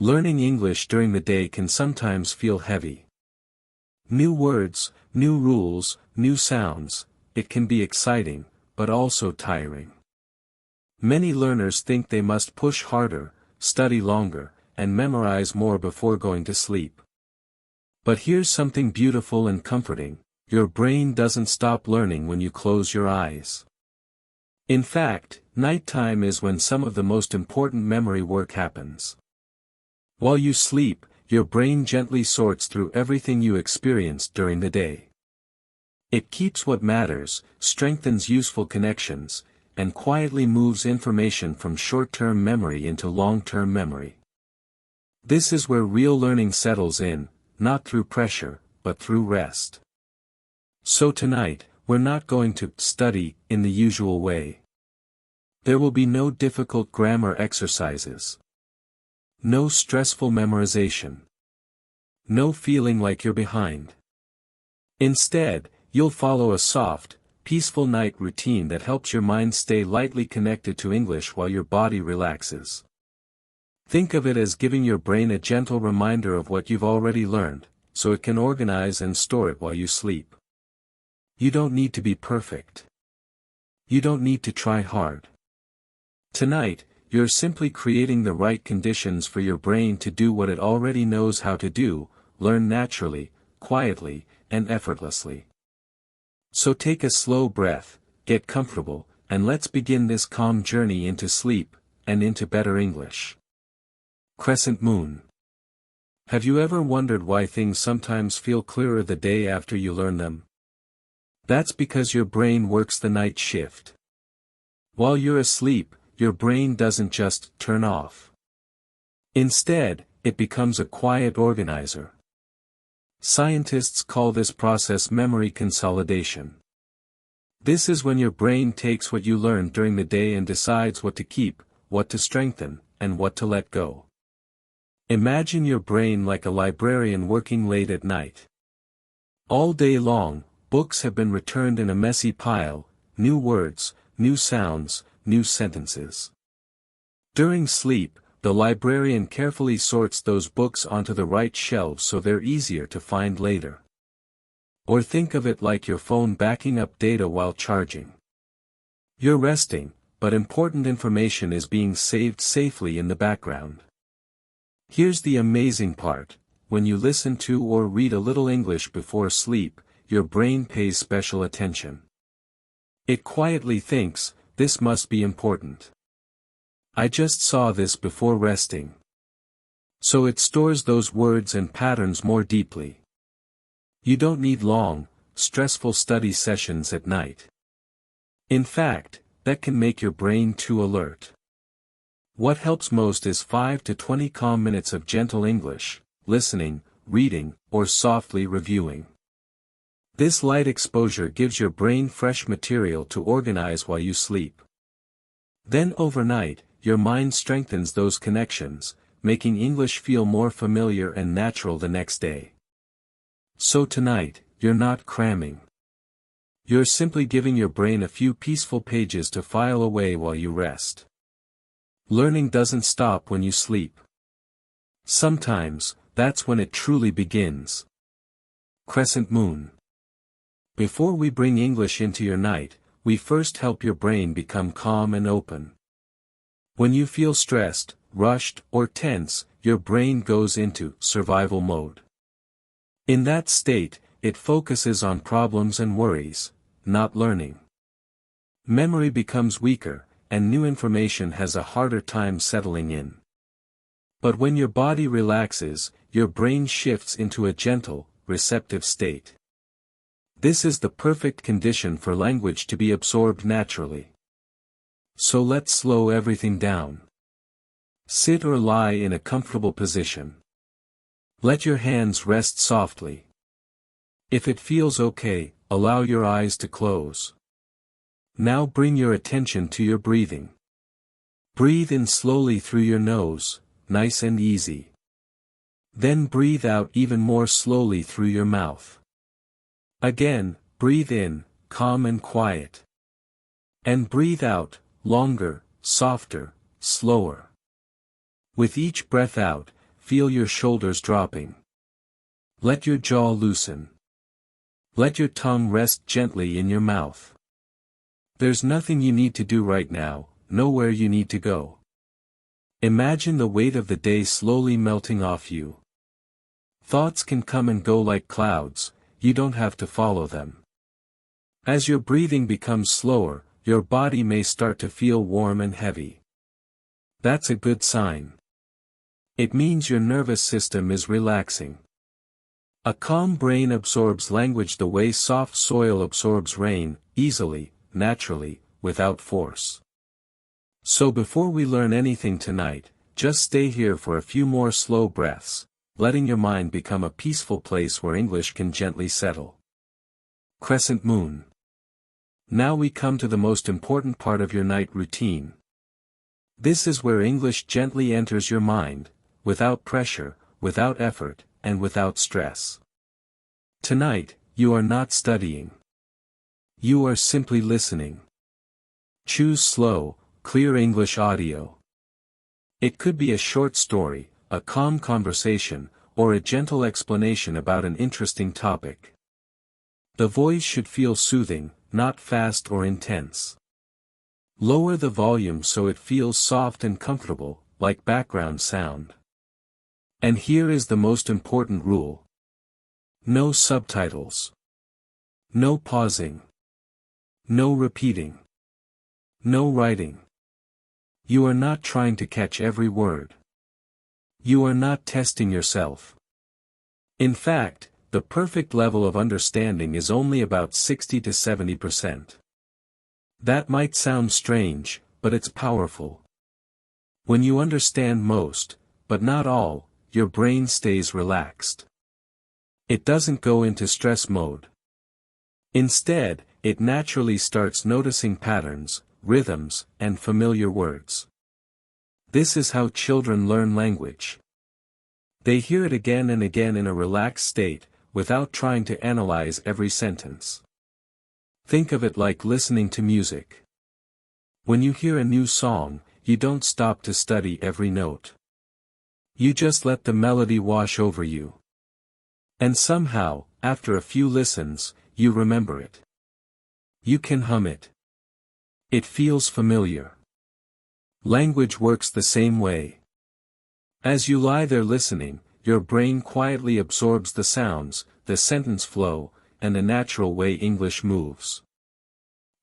Learning English during the day can sometimes feel heavy. New words, new rules, new sounds, it can be exciting, but also tiring. Many learners think they must push harder, study longer, and memorize more before going to sleep. But here's something beautiful and comforting: your brain doesn't stop learning when you close your eyes. In fact, nighttime is when some of the most important memory work happens. While you sleep, your brain gently sorts through everything you experienced during the day. It keeps what matters, strengthens useful connections, and quietly moves information from short-term memory into long-term memory. This is where real learning settles in, not through pressure, but through rest. So tonight, we're not going to study in the usual way. There will be no difficult grammar exercises. No stressful memorization. No feeling like you're behind. Instead, you'll follow a soft, peaceful night routine that helps your mind stay lightly connected to English while your body relaxes. Think of it as giving your brain a gentle reminder of what you've already learned, so it can organize and store it while you sleep. You don't need to be perfect. You don't need to try hard. Tonight, you're simply creating the right conditions for your brain to do what it already knows how to do: learn naturally, quietly, and effortlessly. So take a slow breath, get comfortable, and let's begin this calm journey into sleep, and into better English. Crescent moon. Have you ever wondered why things sometimes feel clearer the day after you learn them? That's because your brain works the night shift. While you're asleep, your brain doesn't just turn off. Instead, it becomes a quiet organizer. Scientists call this process memory consolidation. This is when your brain takes what you learned during the day and decides what to keep, what to strengthen, and what to let go. Imagine your brain like a librarian working late at night. All day long, books have been returned in a messy pile: new words, new sounds, new sentences. During sleep, the librarian carefully sorts those books onto the right shelves so they're easier to find later. Or think of it like your phone backing up data while charging. You're resting, but important information is being saved safely in the background. Here's the amazing part: when you listen to or read a little English before sleep, your brain pays special attention. It quietly thinks, "This must be important. I just saw this before resting." So it stores those words and patterns more deeply. You don't need long, stressful study sessions at night. In fact, that can make your brain too alert. What helps most is 5 to 20 calm minutes of gentle English, listening, reading, or softly reviewing. This light exposure gives your brain fresh material to organize while you sleep. Then overnight, your mind strengthens those connections, making English feel more familiar and natural the next day. So tonight, you're not cramming. You're simply giving your brain a few peaceful pages to file away while you rest. Learning doesn't stop when you sleep. Sometimes, that's when it truly begins. Crescent moon. Before we bring English into your night, we first help your brain become calm and open. When you feel stressed, rushed, or tense, your brain goes into survival mode. In that state, it focuses on problems and worries, not learning. Memory becomes weaker, and new information has a harder time settling in. But when your body relaxes, your brain shifts into a gentle, receptive state. This is the perfect condition for language to be absorbed naturally. So let's slow everything down. Sit or lie in a comfortable position. Let your hands rest softly. If it feels okay, allow your eyes to close. Now bring your attention to your breathing. Breathe in slowly through your nose, nice and easy. Then breathe out even more slowly through your mouth. Again, breathe in, calm and quiet. And breathe out, longer, softer, slower. With each breath out, feel your shoulders dropping. Let your jaw loosen. Let your tongue rest gently in your mouth. There's nothing you need to do right now, nowhere you need to go. Imagine the weight of the day slowly melting off you. Thoughts can come and go like clouds, you don't have to follow them. As your breathing becomes slower, your body may start to feel warm and heavy. That's a good sign. It means your nervous system is relaxing. A calm brain absorbs language the way soft soil absorbs rain, easily, naturally, without force. So before we learn anything tonight, just stay here for a few more slow breaths, letting your mind become a peaceful place where English can gently settle. Crescent moon. Now we come to the most important part of your night routine. This is where English gently enters your mind, without pressure, without effort, and without stress. Tonight, you are not studying. You are simply listening. Choose slow, clear English audio. It could be a short story, a calm conversation, or a gentle explanation about an interesting topic. The voice should feel soothing, not fast or intense. Lower the volume so it feels soft and comfortable, like background sound. And here is the most important rule. No subtitles. No pausing. No repeating. No writing. You are not trying to catch every word. You are not testing yourself. In fact, the perfect level of understanding is only about 60 to 70%. That might sound strange, but it's powerful. When you understand most, but not all, your brain stays relaxed. It doesn't go into stress mode. Instead, it naturally starts noticing patterns, rhythms, and familiar words. This is how children learn language. They hear it again and again in a relaxed state, without trying to analyze every sentence. Think of it like listening to music. When you hear a new song, you don't stop to study every note. You just let the melody wash over you. And somehow, after a few listens, you remember it. You can hum it. It feels familiar. Language works the same way. As you lie there listening, your brain quietly absorbs the sounds, the sentence flow, and the natural way English moves.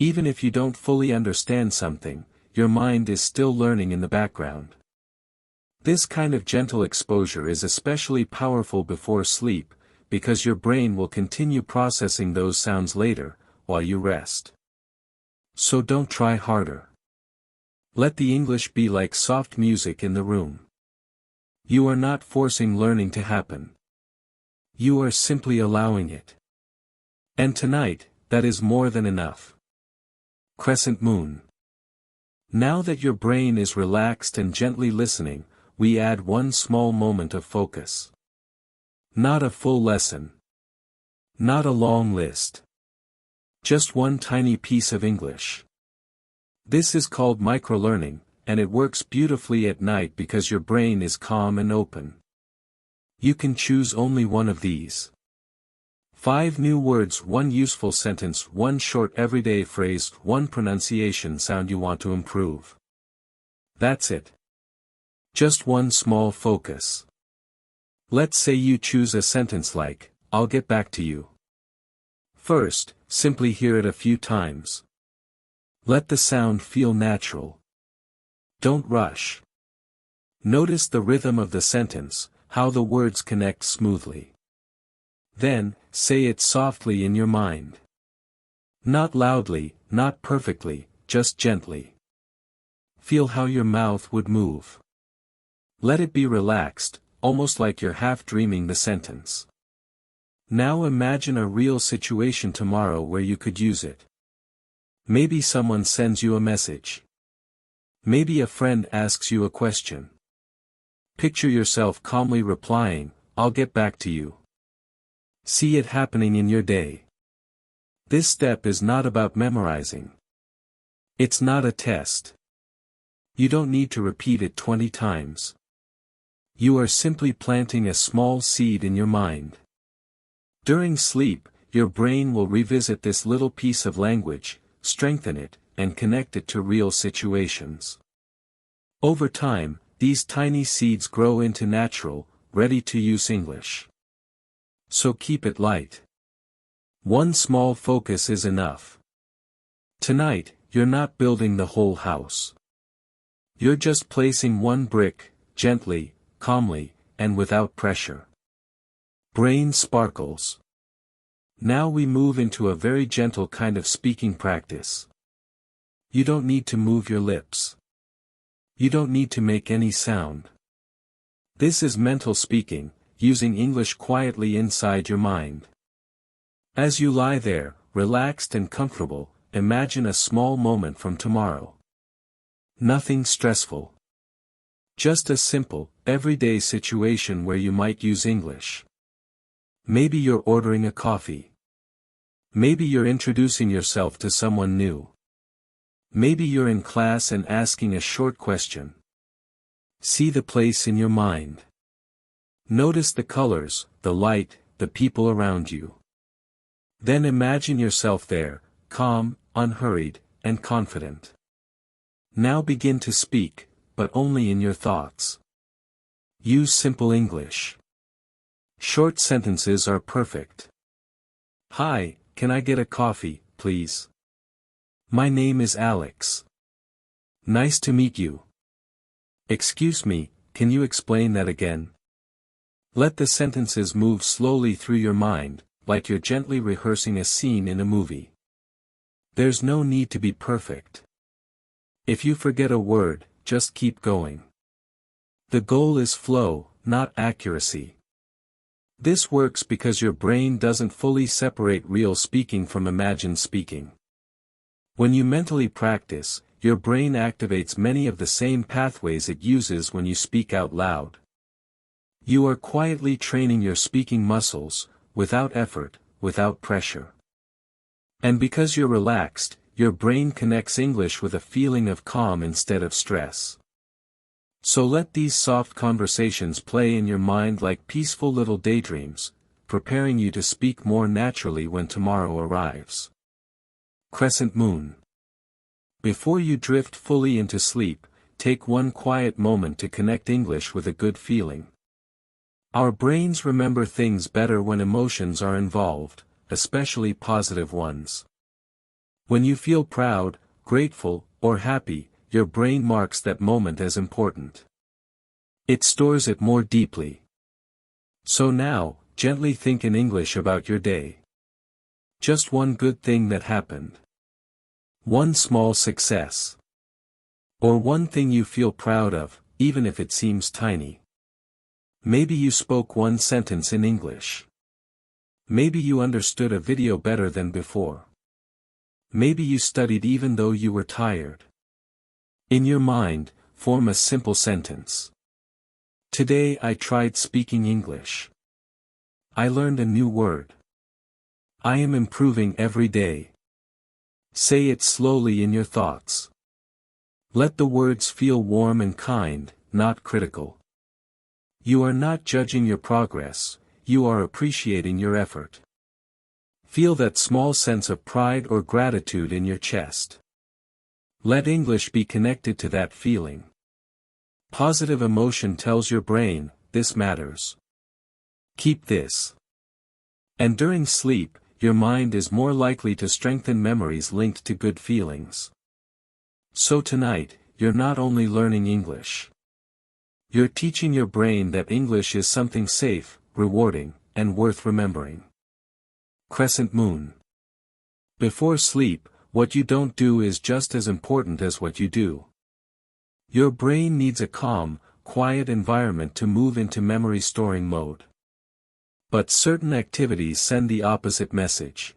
Even if you don't fully understand something, your mind is still learning in the background. This kind of gentle exposure is especially powerful before sleep, because your brain will continue processing those sounds later, while you rest. So don't try harder. Let the English be like soft music in the room. You are not forcing learning to happen. You are simply allowing it. And tonight, that is more than enough. Crescent moon. Now that your brain is relaxed and gently listening, we add one small moment of focus. Not a full lesson. Not a long list. Just one tiny piece of English. This is called microlearning, and it works beautifully at night because your brain is calm and open. You can choose only one of these. 5 new words, 1 useful sentence, 1 short everyday phrase, 1 pronunciation sound you want to improve. That's it. Just one small focus. Let's say you choose a sentence like, "I'll get back to you." First, simply hear it a few times. Let the sound feel natural. Don't rush. Notice the rhythm of the sentence, how the words connect smoothly. Then, say it softly in your mind. Not loudly, not perfectly, just gently. Feel how your mouth would move. Let it be relaxed, almost like you're half dreaming the sentence. Now imagine a real situation tomorrow where you could use it. Maybe someone sends you a message. Maybe a friend asks you a question. Picture yourself calmly replying, "I'll get back to you." See it happening in your day. This step is not about memorizing. It's not a test. You don't need to repeat it 20 times. You are simply planting a small seed in your mind. During sleep, your brain will revisit this little piece of language, strengthen it, and connect it to real situations. Over time, these tiny seeds grow into natural, ready-to-use English. So keep it light. One small focus is enough. Tonight, you're not building the whole house. You're just placing one brick, gently, calmly, and without pressure. Brain sparkles. Now we move into a very gentle kind of speaking practice. You don't need to move your lips. You don't need to make any sound. This is mental speaking, using English quietly inside your mind. As you lie there, relaxed and comfortable, imagine a small moment from tomorrow. Nothing stressful. Just a simple, everyday situation where you might use English. Maybe you're ordering a coffee. Maybe you're introducing yourself to someone new. Maybe you're in class and asking a short question. See the place in your mind. Notice the colors, the light, the people around you. Then imagine yourself there, calm, unhurried, and confident. Now begin to speak, but only in your thoughts. Use simple English. Short sentences are perfect. Hi, can I get a coffee, please? My name is Alex. Nice to meet you. Excuse me, can you explain that again? Let the sentences move slowly through your mind, like you're gently rehearsing a scene in a movie. There's no need to be perfect. If you forget a word, just keep going. The goal is flow, not accuracy. This works because your brain doesn't fully separate real speaking from imagined speaking. When you mentally practice, your brain activates many of the same pathways it uses when you speak out loud. You are quietly training your speaking muscles, without effort, without pressure. And because you're relaxed, your brain connects English with a feeling of calm instead of stress. So let these soft conversations play in your mind like peaceful little daydreams, preparing you to speak more naturally when tomorrow arrives. Crescent moon. Before you drift fully into sleep, take one quiet moment to connect English with a good feeling. Our brains remember things better when emotions are involved, especially positive ones. When you feel proud, grateful, or happy, your brain marks that moment as important. It stores it more deeply. So now, gently think in English about your day. Just one good thing that happened. One small success. Or one thing you feel proud of, even if it seems tiny. Maybe you spoke one sentence in English. Maybe you understood a video better than before. Maybe you studied even though you were tired. In your mind, form a simple sentence. Today I tried speaking English. I learned a new word. I am improving every day. Say it slowly in your thoughts. Let the words feel warm and kind, not critical. You are not judging your progress, you are appreciating your effort. Feel that small sense of pride or gratitude in your chest. Let English be connected to that feeling. Positive emotion tells your brain, this matters. Keep this. And during sleep, your mind is more likely to strengthen memories linked to good feelings. So tonight, you're not only learning English. You're teaching your brain that English is something safe, rewarding, and worth remembering. Crescent moon. Before sleep, what you don't do is just as important as what you do. Your brain needs a calm, quiet environment to move into memory storing mode. But certain activities send the opposite message.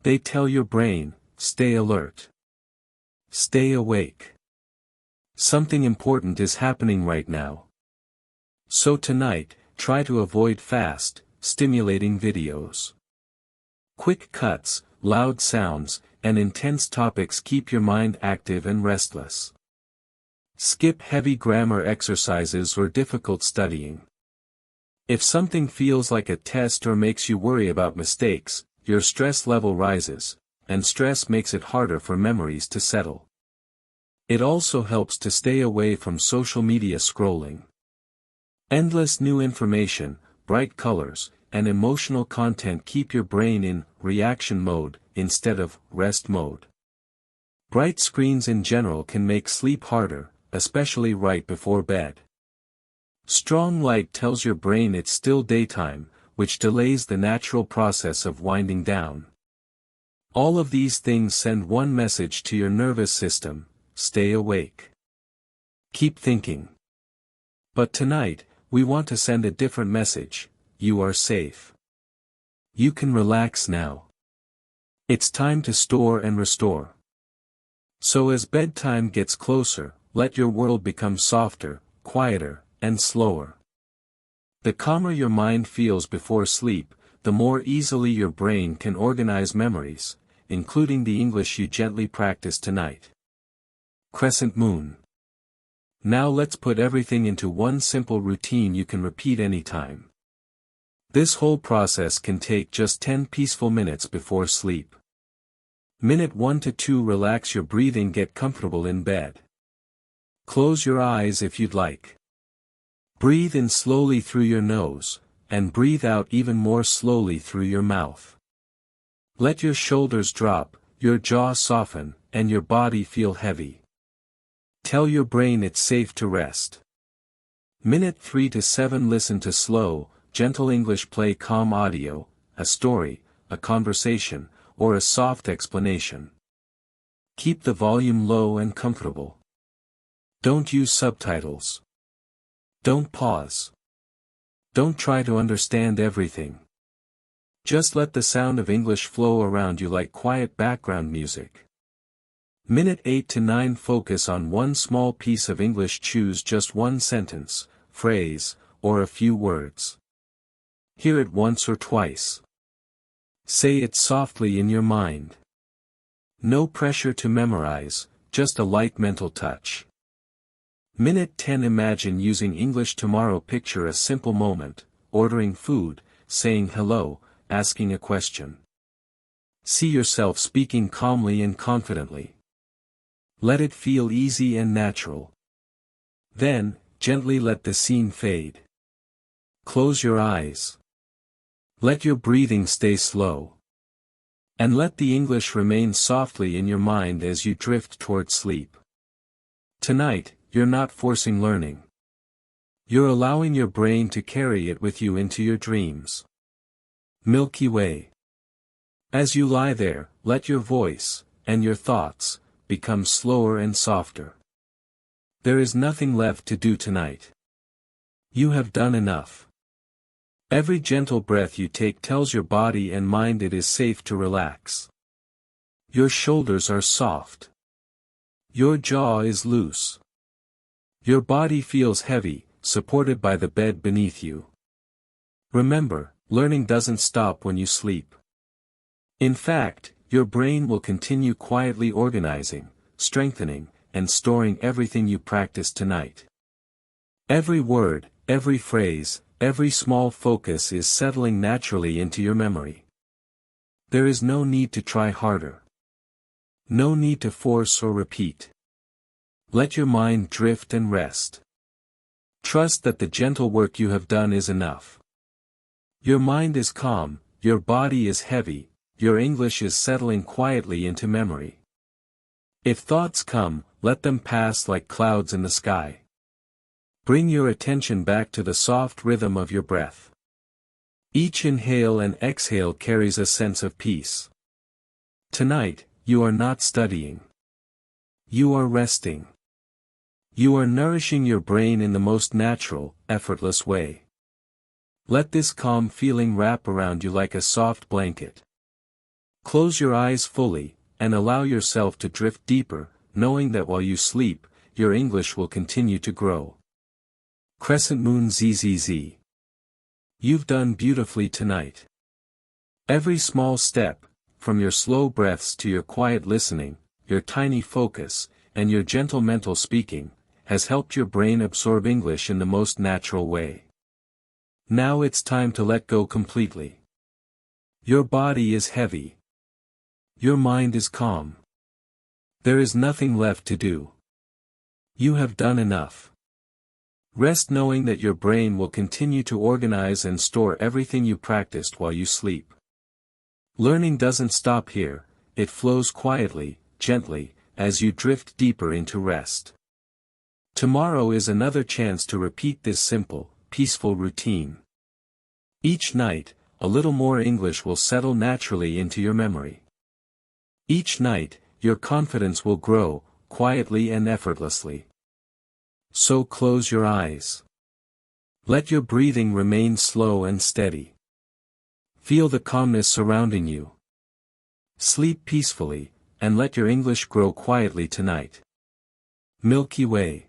They tell your brain, stay alert. Stay awake. Something important is happening right now. So tonight, try to avoid fast, stimulating videos. Quick cuts, loud sounds, and intense topics keep your mind active and restless. Skip heavy grammar exercises or difficult studying. If something feels like a test or makes you worry about mistakes, your stress level rises, and stress makes it harder for memories to settle. It also helps to stay away from social media scrolling. Endless new information, bright colors, and emotional content keep your brain in reaction mode instead of rest mode. Bright screens in general can make sleep harder, especially right before bed. Strong light tells your brain it's still daytime, which delays the natural process of winding down. All of these things send one message to your nervous system: stay awake. Keep thinking. But tonight, we want to send a different message: you are safe. You can relax now. It's time to store and restore. So as bedtime gets closer, let your world become softer, quieter, and slower. The calmer your mind feels before sleep, the more easily your brain can organize memories, including the English you gently practice tonight. Crescent moon. Now let's put everything into one simple routine you can repeat anytime. This whole process can take just 10 peaceful minutes before sleep. Minute 1 to 2, relax your breathing, get comfortable in bed. Close your eyes if you'd like. Breathe in slowly through your nose, and breathe out even more slowly through your mouth. Let your shoulders drop, your jaw soften, and your body feel heavy. Tell your brain it's safe to rest. Minute 3 to 7, listen to slow, gentle English, play calm audio, a story, a conversation, or a soft explanation. Keep the volume low and comfortable. Don't use subtitles. Don't pause. Don't try to understand everything. Just let the sound of English flow around you like quiet background music. Minute 8 to 9, focus on one small piece of English, choose just one sentence, phrase, or a few words. Hear it once or twice. Say it softly in your mind. No pressure to memorize, just a light mental touch. Minute 10, imagine using English tomorrow, picture a simple moment, ordering food, saying hello, asking a question. See yourself speaking calmly and confidently. Let it feel easy and natural. Then, gently let the scene fade. Close your eyes. Let your breathing stay slow. And let the English remain softly in your mind as you drift toward sleep. Tonight, you're not forcing learning. You're allowing your brain to carry it with you into your dreams. Milky Way. As you lie there, let your voice, and your thoughts, become slower and softer. There is nothing left to do tonight. You have done enough. Every gentle breath you take tells your body and mind it is safe to relax. Your shoulders are soft. Your jaw is loose. Your body feels heavy, supported by the bed beneath you. Remember, learning doesn't stop when you sleep. In fact, your brain will continue quietly organizing, strengthening, and storing everything you practice tonight. Every word, every phrase, every small focus is settling naturally into your memory. There is no need to try harder. No need to force or repeat. Let your mind drift and rest. Trust that the gentle work you have done is enough. Your mind is calm, your body is heavy, your English is settling quietly into memory. If thoughts come, let them pass like clouds in the sky. Bring your attention back to the soft rhythm of your breath. Each inhale and exhale carries a sense of peace. Tonight, you are not studying. You are resting. You are nourishing your brain in the most natural, effortless way. Let this calm feeling wrap around you like a soft blanket. Close your eyes fully, and allow yourself to drift deeper, knowing that while you sleep, your English will continue to grow. Crescent Moon ZZZ. You've done beautifully tonight. Every small step, from your slow breaths to your quiet listening, your tiny focus, and your gentle mental speaking, has helped your brain absorb English in the most natural way. Now it's time to let go completely. Your body is heavy. Your mind is calm. There is nothing left to do. You have done enough. Rest knowing that your brain will continue to organize and store everything you practiced while you sleep. Learning doesn't stop here, it flows quietly, gently, as you drift deeper into rest. Tomorrow is another chance to repeat this simple, peaceful routine. Each night, a little more English will settle naturally into your memory. Each night, your confidence will grow, quietly and effortlessly. So close your eyes. Let your breathing remain slow and steady. Feel the calmness surrounding you. Sleep peacefully, and let your English grow quietly tonight. Milky Way.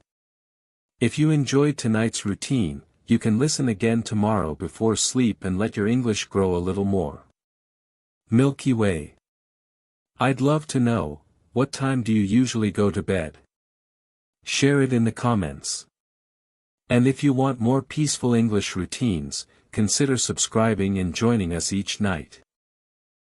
If you enjoyed tonight's routine, you can listen again tomorrow before sleep and let your English grow a little more. Milky Way. I'd love to know, what time do you usually go to bed? Share it in the comments. And if you want more peaceful English routines, consider subscribing and joining us each night.